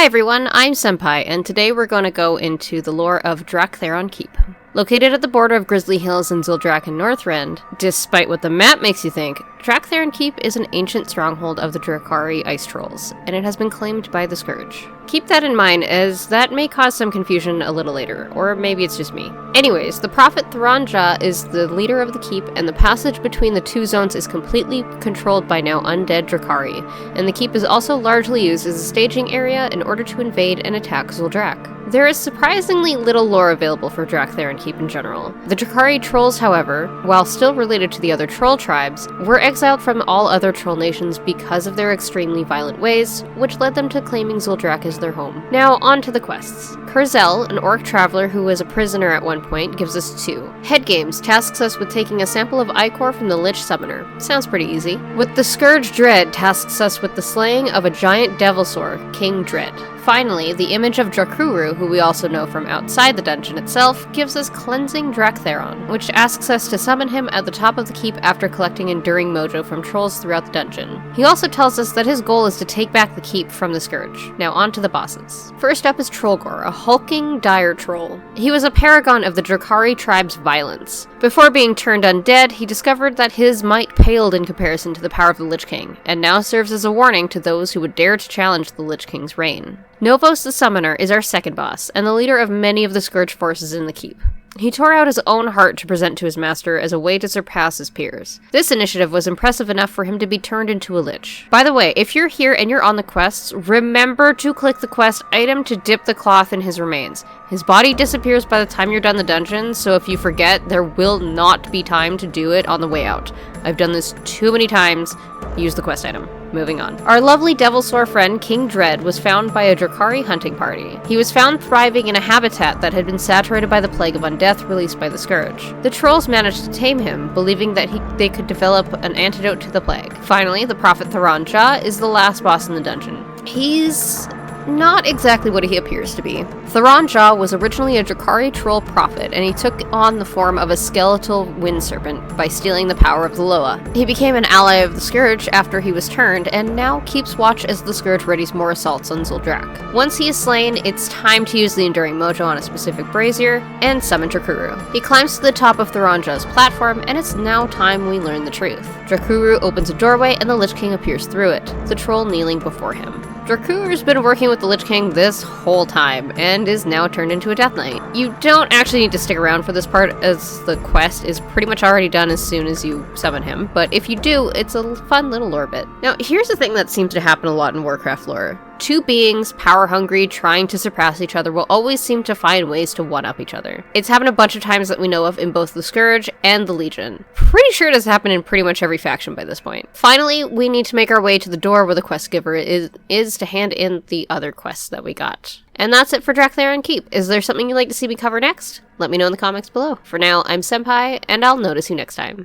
Hi everyone, I'm Senppai, and today we're going to go into the lore of Drak'Tharon Keep. Located at the border of Grizzly Hills and Zuldrak and Northrend, despite what the map makes you think, Drak'Tharon Keep is an ancient stronghold of the Drakkari ice trolls, and it has been claimed by the Scourge. Keep that in mind, as that may cause some confusion a little later, or maybe it's just me. Anyways, the prophet Tharanja is the leader of the keep, and the passage between the two zones is completely controlled by now undead Drakkari, and the keep is also largely used as a staging area in order to invade and attack Zuldrak. There is surprisingly little lore available for Drak'Tharon Keep in general. The Drakkari trolls, however, while still related to the other troll tribes, were exiled from all other troll nations because of their extremely violent ways, which led them to claiming Zuldrak as their home. Now, on to the quests. Kurzel, an orc traveler who was a prisoner at one point, gives us 2. Headgames tasks us with taking a sample of ichor from the Lich Summoner. Sounds pretty easy. With the Scourge Dredd tasks us with the slaying of a giant devilsaur, King Dredd. Finally, the image of Drakuri, who we also know from outside the dungeon itself, gives us Cleansing Drak'Tharon, which asks us to summon him at the top of the keep after collecting Enduring Mojo from trolls throughout the dungeon. He also tells us that his goal is to take back the keep from the Scourge. Now on to the bosses. First up is Trolgor, a hulking dire troll. He was a paragon of the Drakkari tribe's violence. Before being turned undead, he discovered that his might paled in comparison to the power of the Lich King, and now serves as a warning to those who would dare to challenge the Lich King's reign. Novos the Summoner is our second boss, and the leader of many of the Scourge forces in the keep. He tore out his own heart to present to his master as a way to surpass his peers. This initiative was impressive enough for him to be turned into a lich. By the way, if you're here and you're on the quests, remember to click the quest item to dip the cloth in his remains. His body disappears by the time you're done the dungeon, so if you forget, there will not be time to do it on the way out. I've done this too many times. Use the quest item. Moving on. Our lovely devilsaur friend, King Dredd, was found by a Drakkari hunting party. He was found thriving in a habitat that had been saturated by the plague of undeath released by the Scourge. The trolls managed to tame him, believing that they could develop an antidote to the plague. Finally, the prophet Tharanja is the last boss in the dungeon. He's not exactly what he appears to be. Tharanja was originally a Drakkari troll prophet, and he took on the form of a skeletal wind serpent by stealing the power of the Loa. He became an ally of the Scourge after he was turned, and now keeps watch as the Scourge readies more assaults on Zuldrak. Once he is slain, it's time to use the Enduring Mojo on a specific brazier, and summon Drakuri. He climbs to the top of Tharanja's platform, and it's now time we learn the truth. Drakuri opens a doorway, and the Lich King appears through it, the troll kneeling before him. Drakuri's been working with the Lich King this whole time, and is now turned into a Death Knight. You don't actually need to stick around for this part, as the quest is pretty much already done as soon as you summon him, but if you do, it's a fun little lore bit. Now, here's the thing that seems to happen a lot in Warcraft lore. Two beings, power-hungry, trying to surpass each other will always seem to find ways to one-up each other. It's happened a bunch of times that we know of in both the Scourge and the Legion. Pretty sure it has happened in pretty much every faction by this point. Finally, we need to make our way to the door where the quest giver is to hand in the other quests that we got. And that's it for Drak'Tharon Keep. Is there something you'd like to see me cover next? Let me know in the comments below. For now, I'm Senppai, and I'll notice you next time.